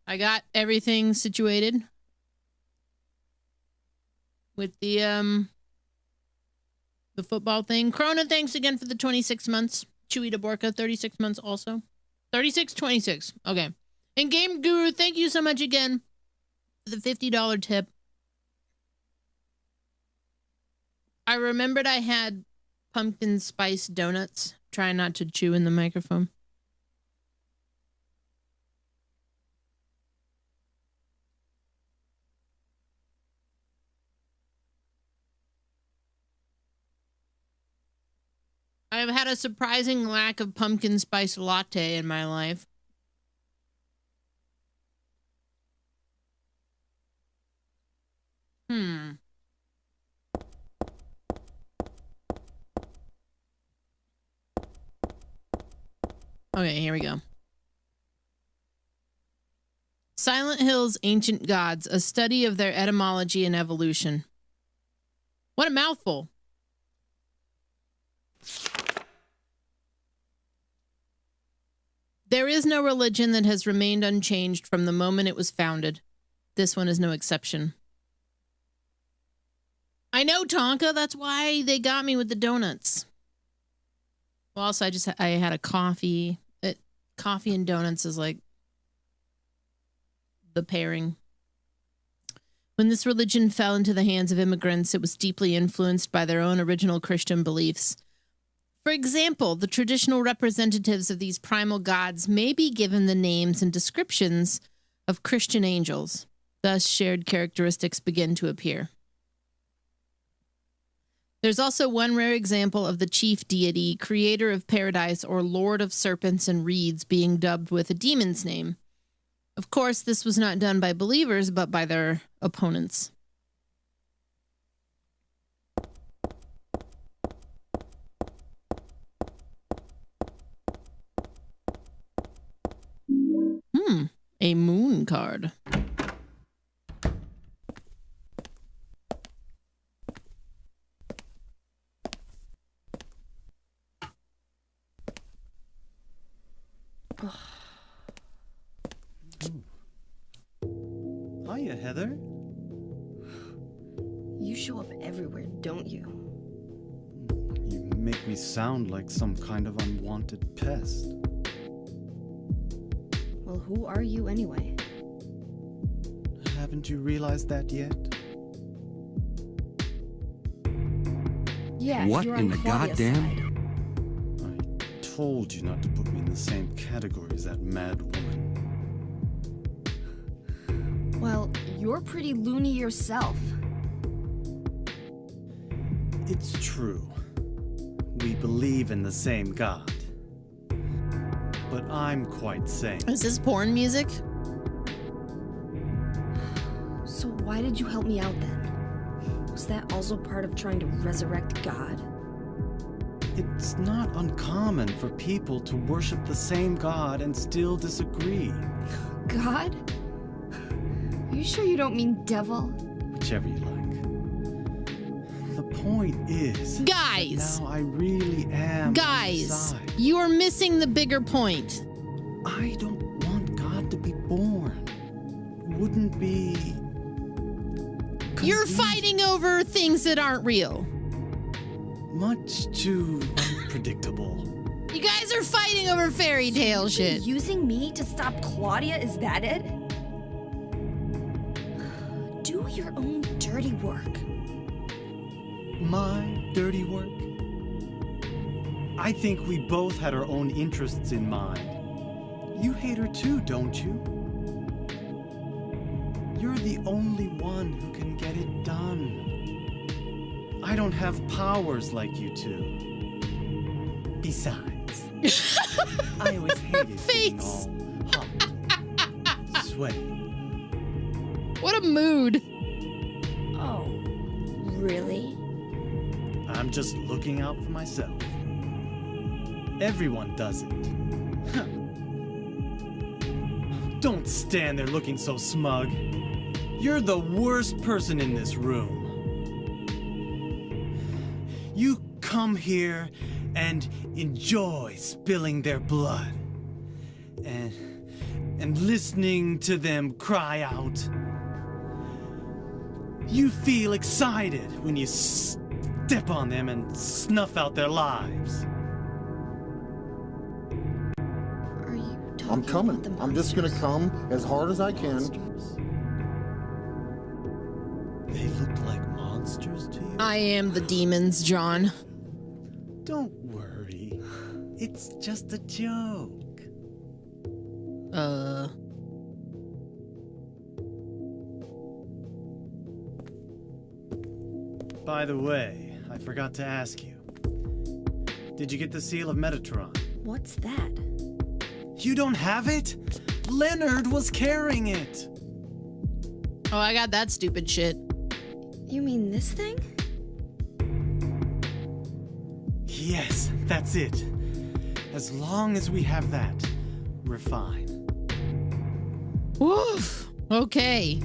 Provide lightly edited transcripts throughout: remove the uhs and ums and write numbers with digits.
I got everything situated with the football thing. Krona, thanks again for the 26 months. Chewy DeBorka, 36 months also. 36, 26. Okay. And Game Guru, thank you so much again for the $50 tip. I remembered I had pumpkin spice donuts. Try not to chew in the microphone. I've had a surprising lack of pumpkin spice latte in my life. Okay, here we go. Silent Hill's Ancient Gods, a study of their etymology and evolution. What a mouthful. There is no religion that has remained unchanged from the moment it was founded. This one is no exception. I know, Tonka. That's why they got me with the donuts. Well, also, I had a coffee. Coffee and donuts is like the pairing. When this religion fell into the hands of immigrants, it was deeply influenced by their own original Christian beliefs. For example, the traditional representatives of these primal gods may be given the names and descriptions of Christian angels. Thus, shared characteristics begin to appear. There's also one rare example of the chief deity, creator of paradise, or lord of serpents and reeds, being dubbed with a demon's name. Of course, this was not done by believers, but by their opponents. A moon card. Hiya, Heather. You show up everywhere, don't you? You make me sound like some kind of unwanted pest. Well, who are you anyway? Haven't you realized that yet? Yeah, What you're in on the Claudia's goddamn? side. I told you not to put me in the same category as that mad woman. Well, you're pretty loony yourself. It's true. We believe in the same God. But I'm quite sane. Is this porn music? So why did you help me out then? Was that also part of trying to resurrect God? It's not uncommon for people to worship the same God and still disagree. God? Are you sure you don't mean devil? Whichever you like. The point is... Guys! Now I really am Guys! on your side. You're missing the bigger point. I don't want God to be born. Wouldn't be... You're fighting over things that aren't real. Much too unpredictable. You guys are fighting over fairy tale shit. Using me to stop Claudia, is that it? Do your own dirty work. My dirty work? I think we both had our own interests in mind. You hate her too, don't you? You're the only one who can get it done. I don't have powers like you two. Besides, I always hated being all hot, sweaty. What a mood. Oh, really? I'm just looking out for myself. Everyone does it. Don't stand there looking so smug. You're the worst person in this room. You come here and enjoy spilling their blood. and listening to them cry out. You feel excited when you step on them and snuff out their lives. Are you talking I'm coming. about the I'm just gonna monsters? come as hard as I can. They look like monsters to you? I am the demons, John. Don't worry. It's just a joke. By the way, I forgot to ask you. Did you get the seal of Metatron? What's that? You don't have it? Leonard was carrying it. Oh, I got that stupid shit. You mean this thing? Yes, that's it. As long as we have that, we're fine. Woof. Okay.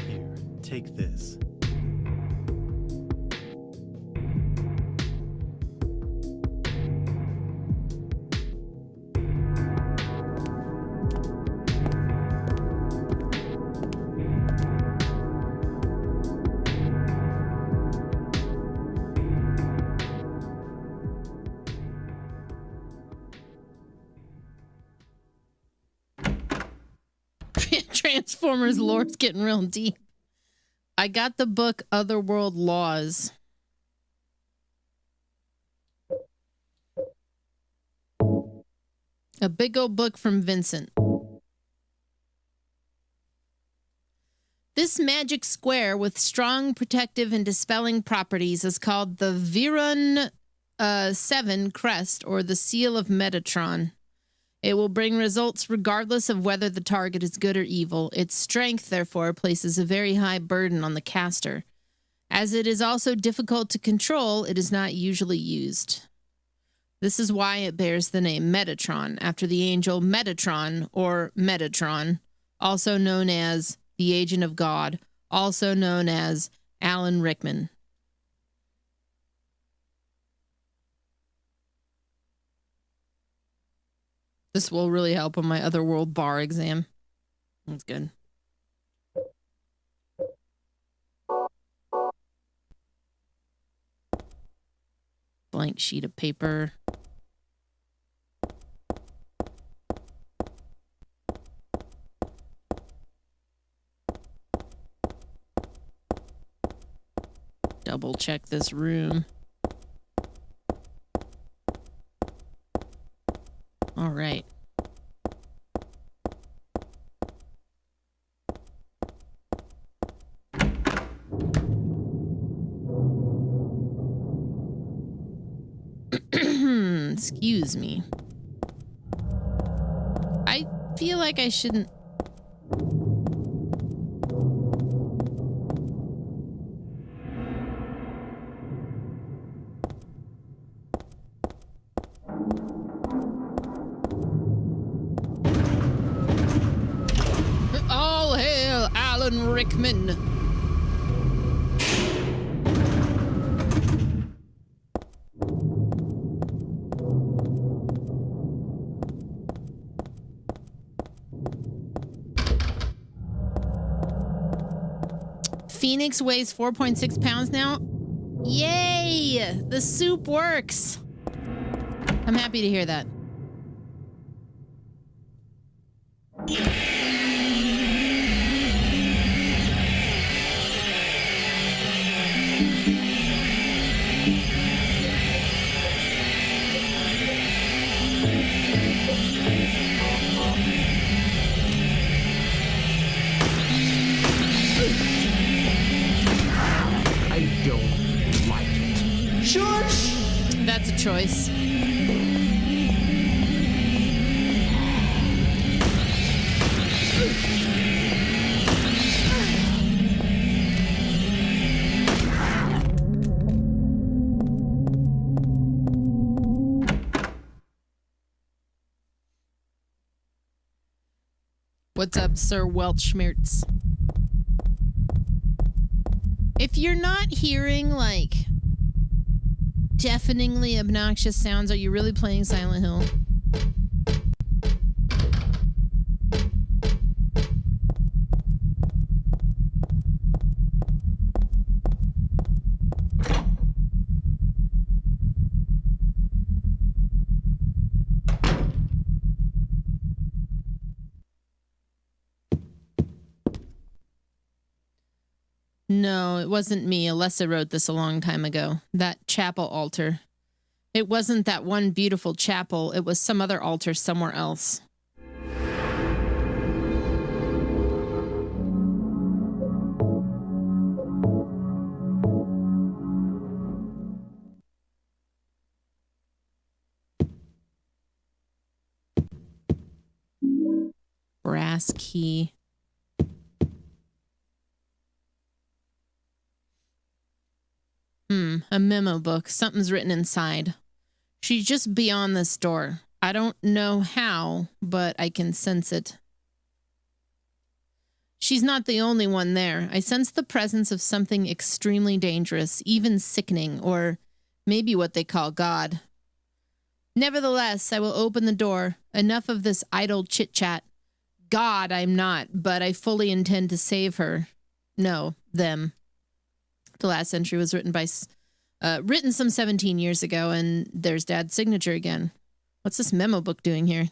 Here, take this. Transformers lore's getting real deep. I got the book Otherworld Laws. A big old book from Vincent. This magic square with strong protective and dispelling properties is called the Viron 7 Crest, or the Seal of Metatron. It will bring results regardless of whether the target is good or evil. Its strength, therefore, places a very high burden on the caster. As it is also difficult to control, it is not usually used. This is why it bears the name Metatron, after the angel Metatron, or Metatron, also known as the Agent of God, also known as Alan Rickman. This will really help on my Otherworld bar exam. That's good. Blank sheet of paper. Double check this room. All right. Excuse me. I feel like I shouldn't. All hail Alan Rickman. Phoenix weighs 4.6 pounds now. Yay! The soup works. I'm happy to hear that. I don't like it. Shush! That's a choice. What's up, Sir Welchschmertz? If you're not hearing, like, deafeningly obnoxious sounds, are you really playing Silent Hill? No, it wasn't me. Alessa wrote this a long time ago. That chapel altar. It wasn't that one beautiful chapel. It was some other altar somewhere else. Brass key. A memo book. Something's written inside. She's just beyond this door. I don't know how, but I can sense it. She's not the only one there. I sense the presence of something extremely dangerous, even sickening, or maybe what they call God. Nevertheless, I will open the door. Enough of this idle chit-chat. God, I'm not, but I fully intend to save her. No, them. The last entry was written some 17 years ago, and there's Dad's signature again. What's this memo book doing here?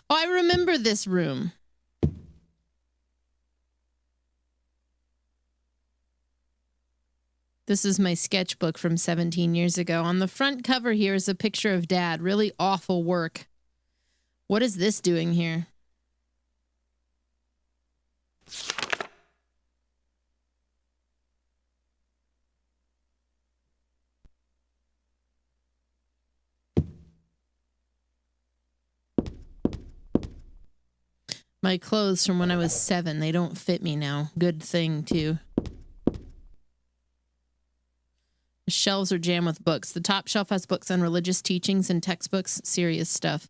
Oh, I remember this room. This is my sketchbook from 17 years ago. On the front cover here is a picture of Dad. Really awful work. What is this doing here? My clothes from when I was 7, they don't fit me now. Good thing, too. The shelves are jammed with books. The top shelf has books on religious teachings and textbooks, serious stuff.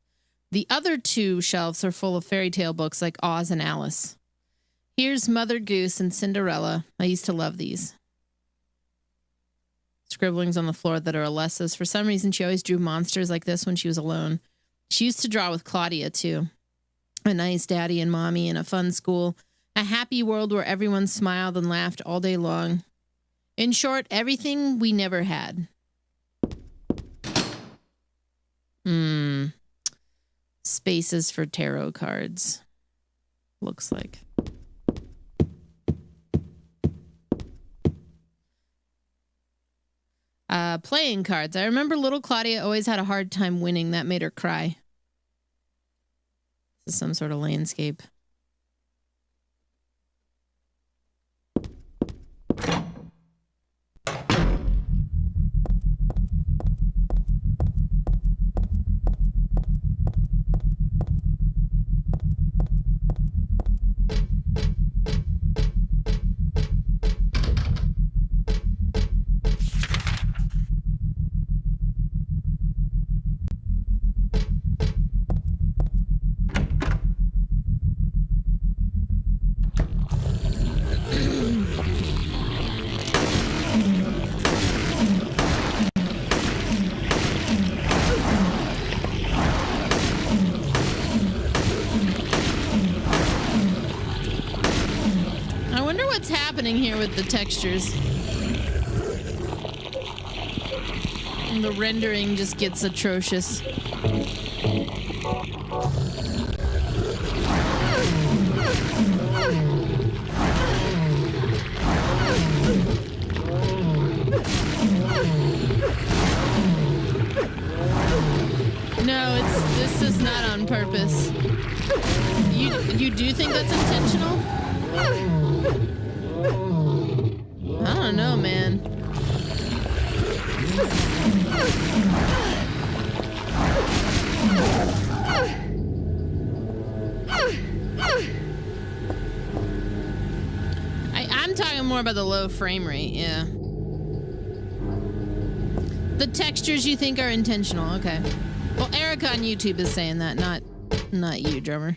The other 2 shelves are full of fairy tale books like Oz and Alice. Here's Mother Goose and Cinderella. I used to love these. Scribblings on the floor that are Alessa's. For some reason, she always drew monsters like this when she was alone. She used to draw with Claudia, too. A nice daddy and mommy in a fun school. A happy world where everyone smiled and laughed all day long. In short, everything we never had. Spaces for tarot cards. Looks like. Playing cards. I remember little Claudia always had a hard time winning. That made her cry. This is some sort of landscape. Here with the textures. And the rendering just gets atrocious. No, this is not on purpose. You do think that's intentional? I don't know, man. I'm talking more about the low frame rate, yeah. The textures you think are intentional, okay. Well, Erica on YouTube is saying that, not you, drummer.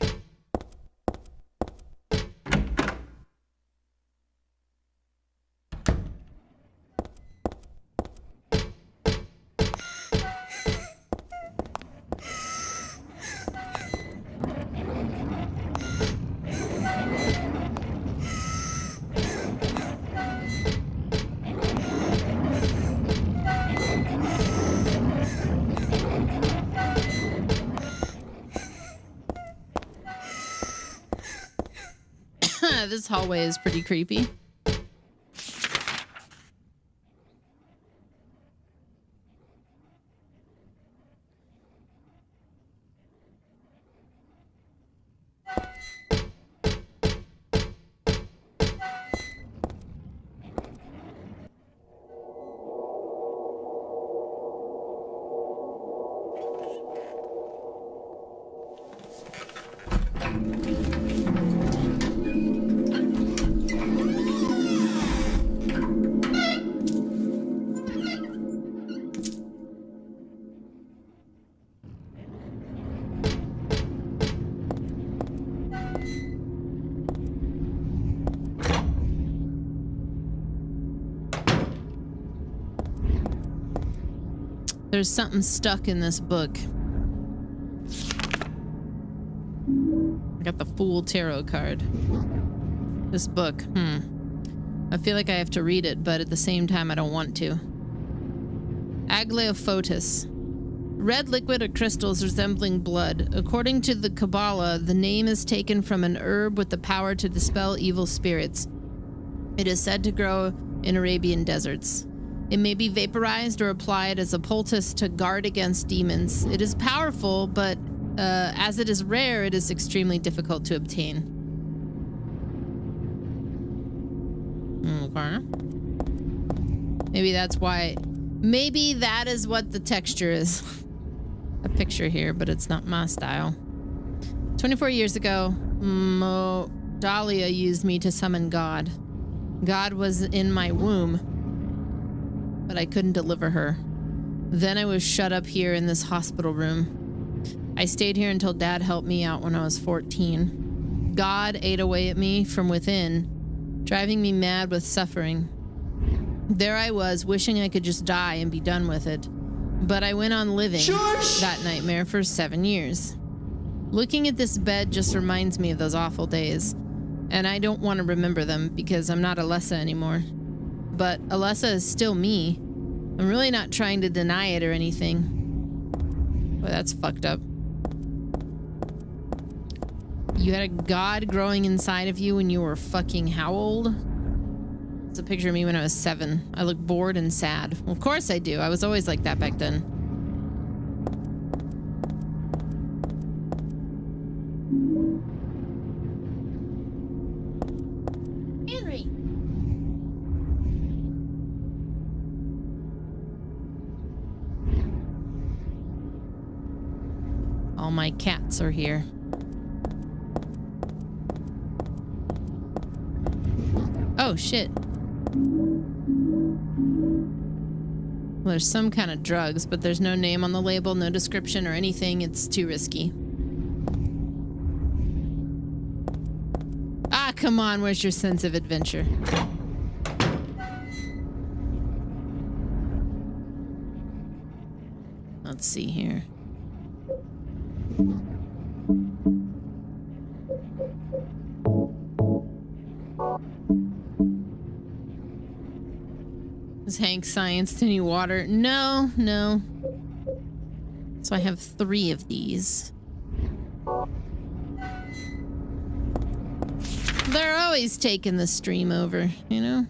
This hallway is pretty creepy. There's something stuck in this book. I got the Fool Tarot card. This book, I feel like I have to read it, but at the same time I don't want to. Aglaophotis. Red liquid or crystals resembling blood. According to the Kabbalah, the name is taken from an herb with the power to dispel evil spirits. It is said to grow in Arabian deserts. It may be vaporized or applied as a poultice to guard against demons. It is powerful, but as it is rare, it is extremely difficult to obtain. Okay. Maybe that's why. Maybe that is what the texture is. A picture here, but it's not my style. 24 years ago, Dahlia used me to summon God. God was in my womb, but I couldn't deliver her. Then I was shut up here in this hospital room. I stayed here until Dad helped me out when I was 14. God ate away at me from within, driving me mad with suffering. There I was, wishing I could just die and be done with it. But I went on living that nightmare for 7 years. Looking at this bed just reminds me of those awful days. And I don't want to remember them because I'm not Alessa anymore. But Alessa is still me. I'm really not trying to deny it or anything. Boy, that's fucked up. You had a god growing inside of you when you were fucking how old? It's a picture of me when I was 7. I look bored and sad. Well, of course I do. I was always like that back then. Henry. All my cats are here. Oh, shit. Well, there's some kind of drugs, but there's no name on the label, no description or anything. It's too risky. Ah, come on. Where's your sense of adventure? Let's see here. Has Hank scienced any water? No, no. So I have 3 of these. They're always taking the stream over, you know?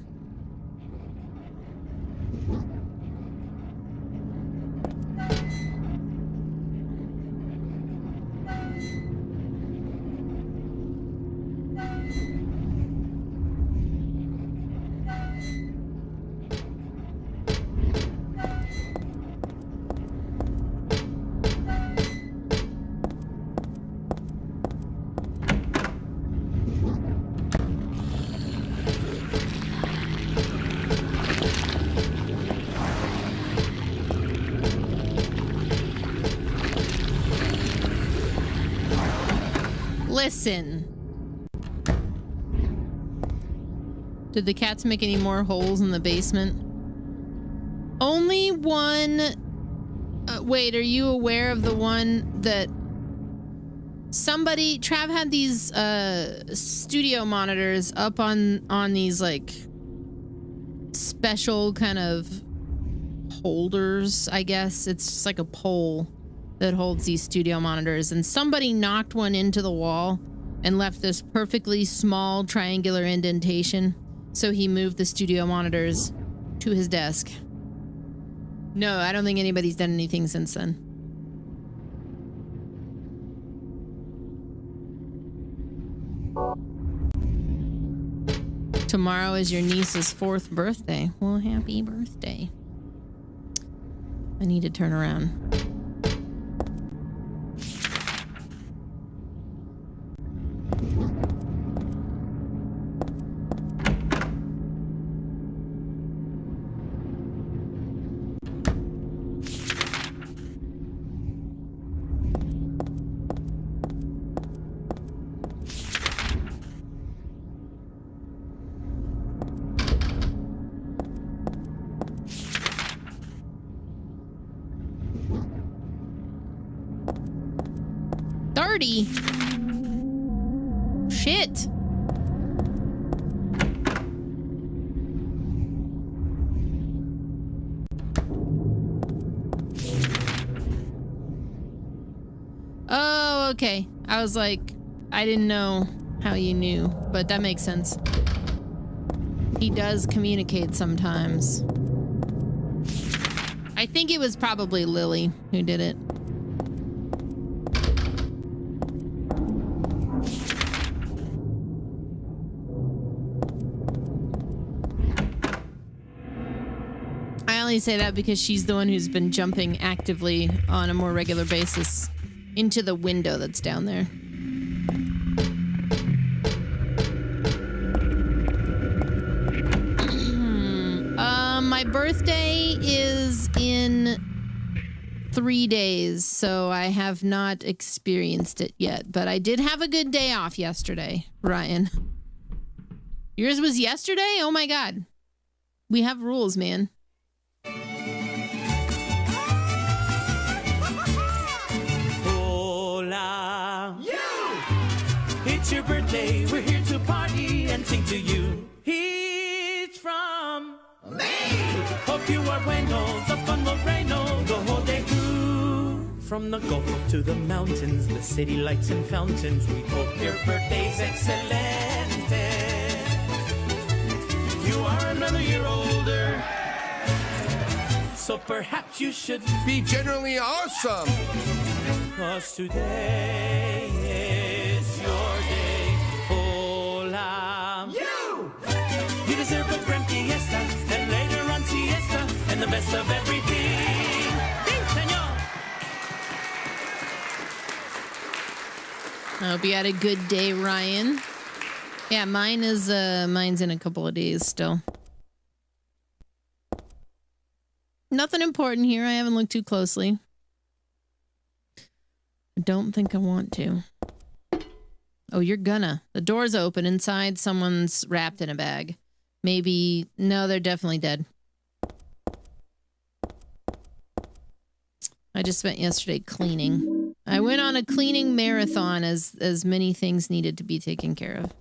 Listen. Did the cats make any more holes in the basement? Only one. Wait, are you aware of the one that somebody, Trav had these studio monitors up on these like special kind of holders, I guess. It's just like a pole that holds these studio monitors, and somebody knocked one into the wall and left this perfectly small triangular indentation. So he moved the studio monitors to his desk. No, I don't think anybody's done anything since then. Tomorrow is your niece's 4th birthday. Well, happy birthday. I need to turn around. Shit. Oh, okay. I was like, I didn't know how you knew, but that makes sense. He does communicate sometimes. I think it was probably Lily who did it. I only say that because she's the one who's been jumping actively on a more regular basis into the window that's down there. My birthday is in 3 days, so I have not experienced it yet, but I did have a good day off yesterday, Ryan. Yours was yesterday? Oh my God. We have rules, man. Hola. You! It's your birthday. We're here to party and sing to you. It's from me. Hope you are bueno. The fun will rain the whole day through. From the Gulf to the mountains, the city lights and fountains. We hope your birthday's excellent. You are another year older, so perhaps you should be generally awesome. 'Cause today is your day. Hola. You deserve a grand fiesta, and later on siesta, and the best of everything. Sí, señor. I hope you had a good day, Ryan. Yeah, mine's in a couple of days still. Nothing important here. I haven't looked too closely. I don't think I want to. Oh, you're gonna. The door's open. Inside, someone's wrapped in a bag. Maybe... No, they're definitely dead. I just spent yesterday cleaning. I went on a cleaning marathon as many things needed to be taken care of.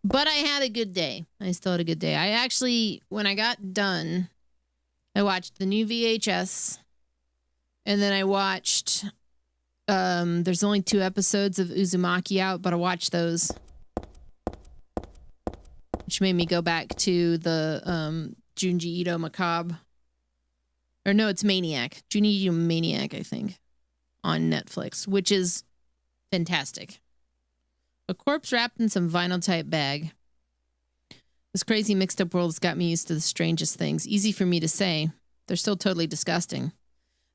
But I had a good day. I still had a good day. I actually, when I got done, I watched the new VHS. And then I watched... there's only 2 episodes of Uzumaki out, but I watched those. Which made me go back to the Junji Ito Macabre. Or no, it's Maniac. Junji Ito Maniac, I think. On Netflix, which is fantastic. A corpse wrapped in some vinyl type bag. This crazy mixed up world has got me used to the strangest things. Easy for me to say. They're still totally disgusting.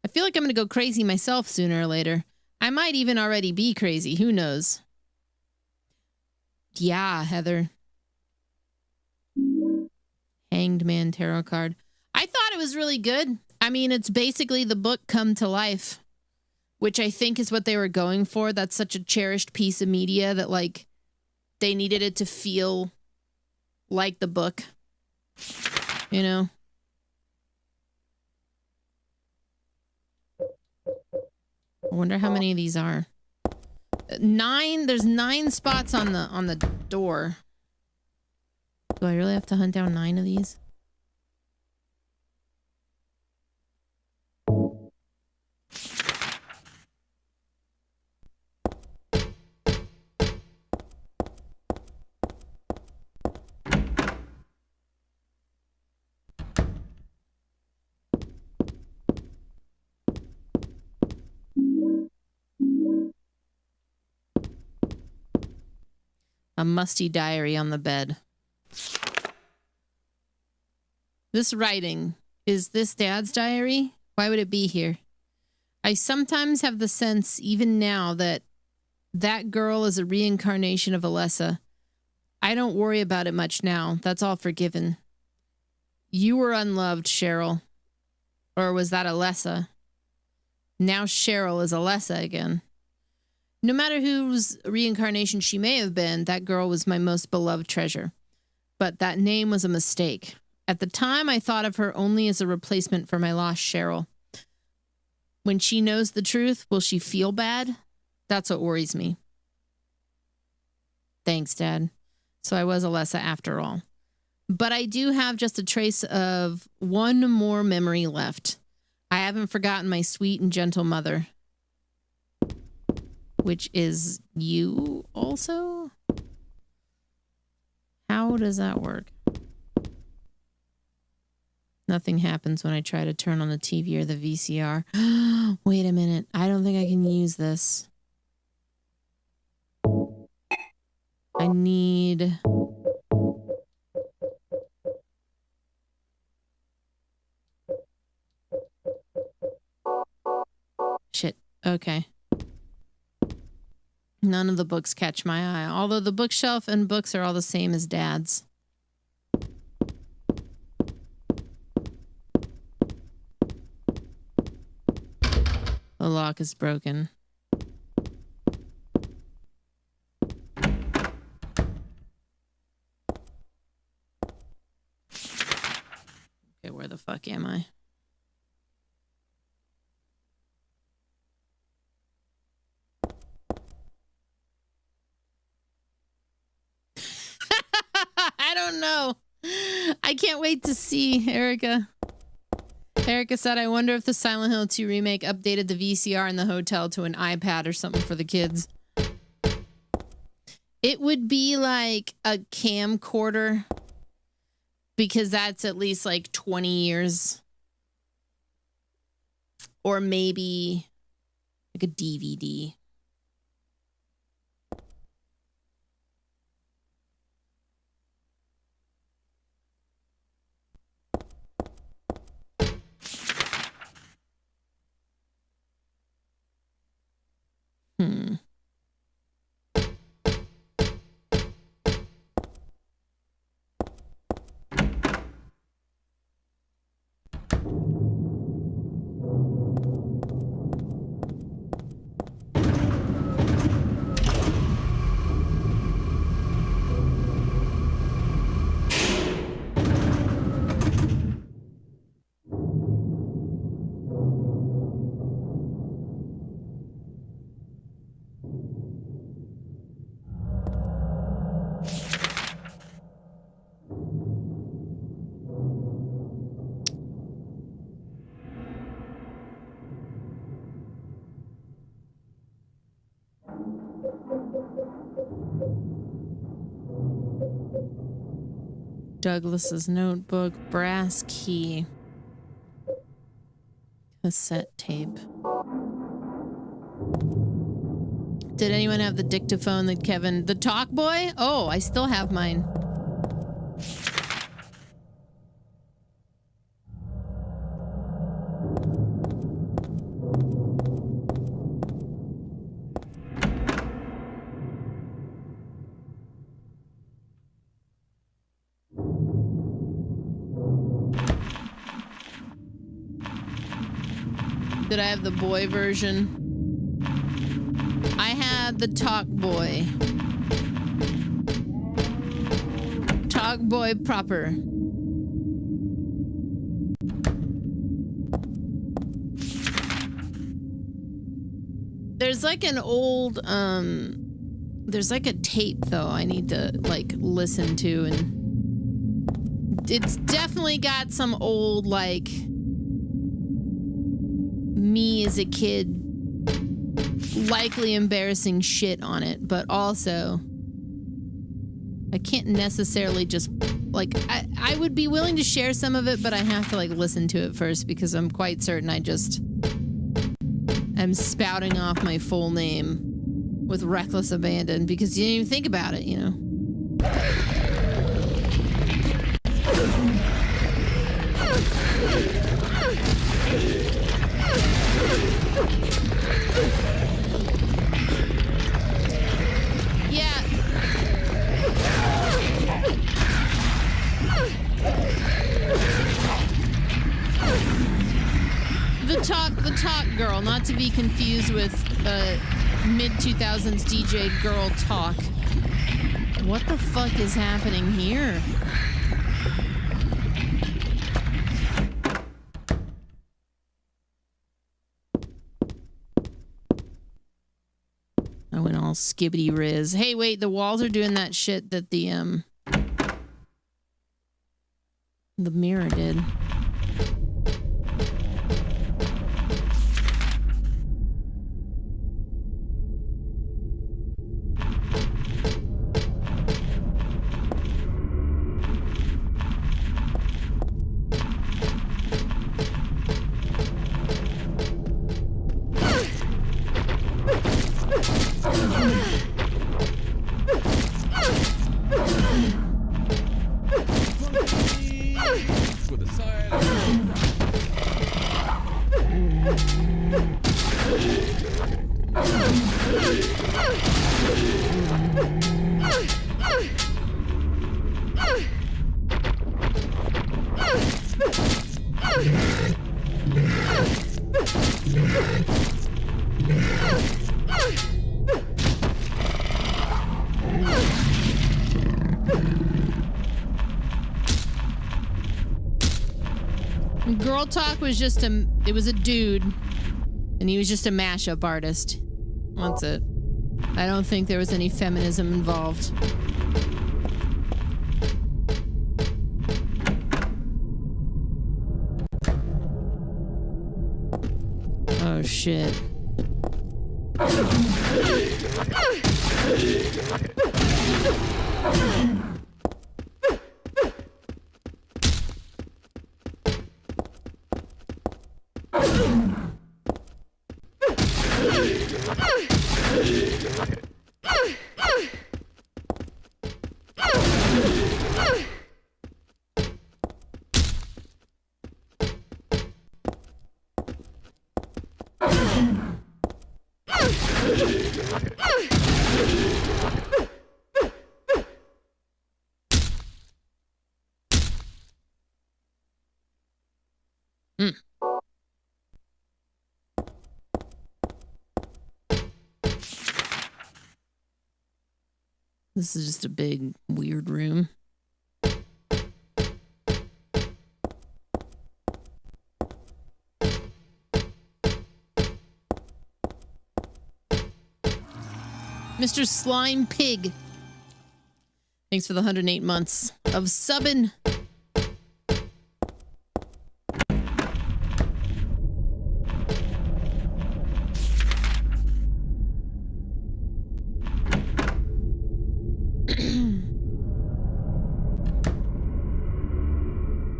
I feel like I'm going to go crazy myself sooner or later. I might even already be crazy. Who knows? Yeah, Heather. Hanged Man tarot card. I thought it was really good. I mean, it's basically the book come to life, which I think is what they were going for. That's such a cherished piece of media that, like, they needed it to feel like the book. You know? I wonder how many of these are. 9. There's 9 spots on the door. Do I really have to hunt down 9 of these? A musty diary on the bed. This writing, is this Dad's diary? Why would it be here? I sometimes have the sense, even now, that that girl is a reincarnation of Alessa. I don't worry about it much now. That's all forgiven. You were unloved, Cheryl. Or was that Alessa? Now Cheryl is Alessa again. No matter whose reincarnation she may have been, that girl was my most beloved treasure. But that name was a mistake. At the time, I thought of her only as a replacement for my lost Cheryl. When she knows the truth, will she feel bad? That's what worries me. Thanks, Dad. So I was Alessa after all. But I do have just a trace of one more memory left. I haven't forgotten my sweet and gentle mother. Which is you also? How does that work? Nothing happens when I try to turn on the TV or the VCR. Wait a minute. I don't think I can use this. I need... Shit. Okay. None of the books catch my eye, although the bookshelf and books are all the same as Dad's. The lock is broken. Okay, where the fuck am I? I don't know. I can't wait to see Erica. Erica said, I wonder if the Silent Hill 2 remake updated the VCR in the hotel to an iPad or something for the kids. It would be like a camcorder, because that's at least like 20 years. Or maybe like a DVD. Douglas's notebook, brass key, cassette tape. Did anyone have the dictaphone that Kevin... The Talk Boy? Oh, I still have mine. Did I have the boy version? I had the Talk Boy. Talk Boy proper. There's like an old, there's like a tape though I need to like listen to, and it's definitely got some old like me as a kid likely embarrassing shit on it, but also I can't necessarily just like I would be willing to share some of it, but I have to like listen to it first because I'm quite certain I just am spouting off my full name with reckless abandon because you didn't even think about it, you know. Yeah. The talk girl, not to be confused with mid-2000s DJ girl talk. What the fuck is happening here? I went all skibbity riz. Hey, wait, the walls are doing that shit that the mirror did. With a side. Girl Talk was just it was a dude, and he was just a mashup artist. That's it. I don't think there was any feminism involved. Oh shit. This is just a big, weird room. Mr. Slime Pig. Thanks for the 108 months of subbing.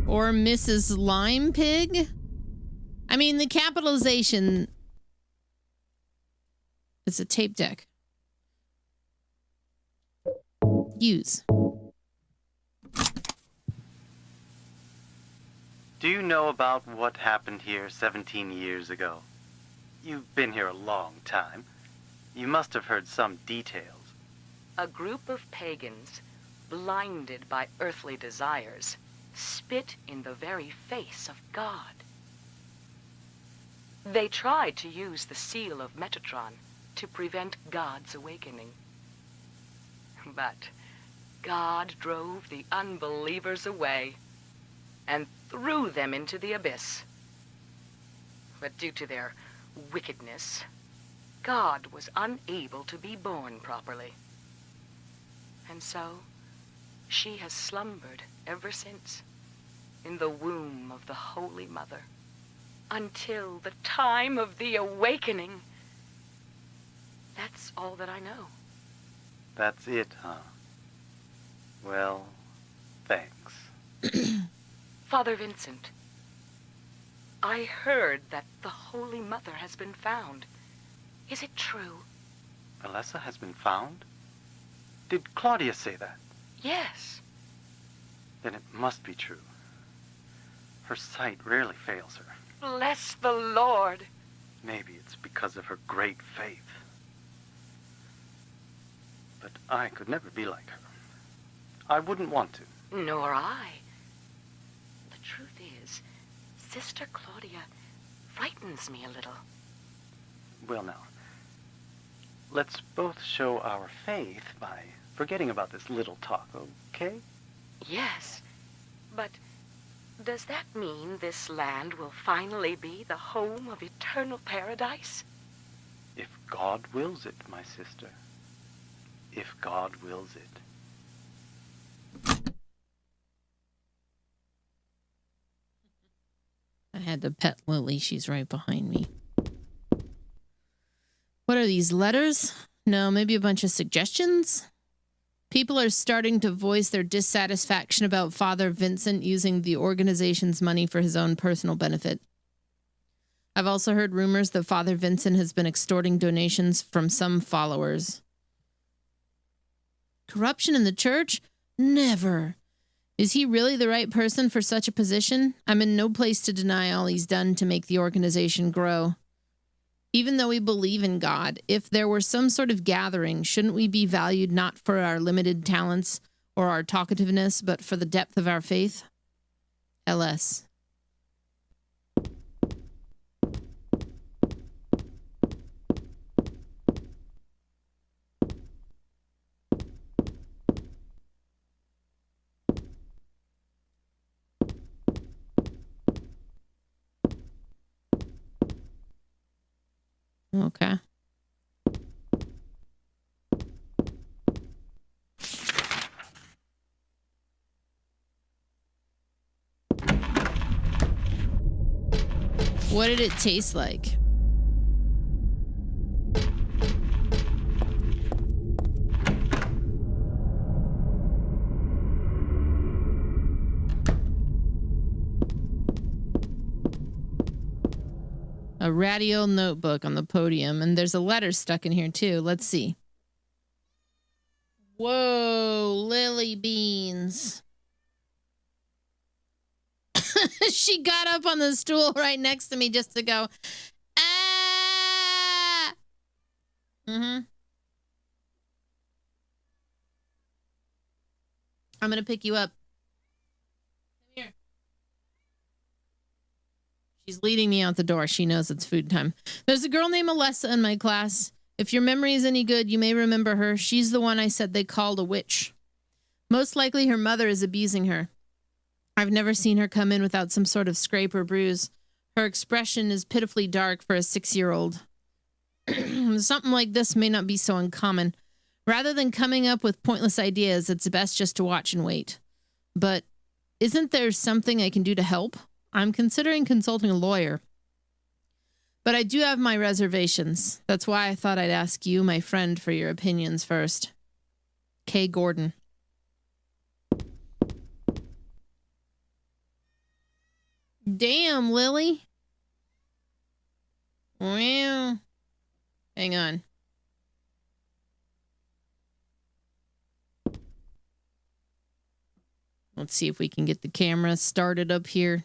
Or Mrs. Lime Pig? I mean, the capitalization... It's a tape deck. Use. Do you know about what happened here 17 years ago? You've been here a long time. You must have heard some details. A group of pagans, blinded by earthly desires, spit in the very face of God. They tried to use the seal of Metatron to prevent God's awakening. But God drove the unbelievers away and threw them into the abyss. But due to their wickedness, God was unable to be born properly. And so, she has slumbered ever since in the womb of the Holy Mother until the time of the awakening. That's all that I know. That's it, huh? Well, thanks. Father Vincent, I heard that the Holy Mother has been found. Is it true? Alessa has been found? Did Claudia say that? Yes. Then it must be true. Her sight rarely fails her. Bless the Lord. Maybe it's because of her great faith. But I could never be like her. I wouldn't want to. Nor I. The truth is, Sister Claudia frightens me a little. Well, now, let's both show our faith by forgetting about this little talk, okay? Yes, but does that mean this land will finally be the home of eternal paradise? If God wills it, my sister. If God wills it. I had to pet Lily. She's right behind me. What are these, letters? No, maybe a bunch of suggestions? People are starting to voice their dissatisfaction about Father Vincent using the organization's money for his own personal benefit. I've also heard rumors that Father Vincent has been extorting donations from some followers. Corruption in the church? Never. Is he really the right person for such a position? I'm in no place to deny all he's done to make the organization grow. Even though we believe in God, if there were some sort of gathering, shouldn't we be valued not for our limited talents or our talkativeness, but for the depth of our faith? LS. Okay. What did it taste like? A radio notebook on the podium, and there's a letter stuck in here too. Let's see. Whoa, lily beans. She got up on the stool right next to me just to go, ah. I'm gonna pick you up. Come here. She's leading me out the door. She knows it's food time. There's a girl named Alessa in my class. If your memory is any good, you may remember her. She's the one I said they called a witch. Most likely her mother is abusing her. I've never seen her come in without some sort of scrape or bruise. Her expression is pitifully dark for a 6-year-old. Something like this may not be so uncommon. Rather than coming up with pointless ideas, it's best just to watch and wait. But isn't there something I can do to help? I'm considering consulting a lawyer. But I do have my reservations. That's why I thought I'd ask you, my friend, for your opinions first. K. Gordon. Damn, Lily. Well, hang on. Let's see if we can get the camera started up here.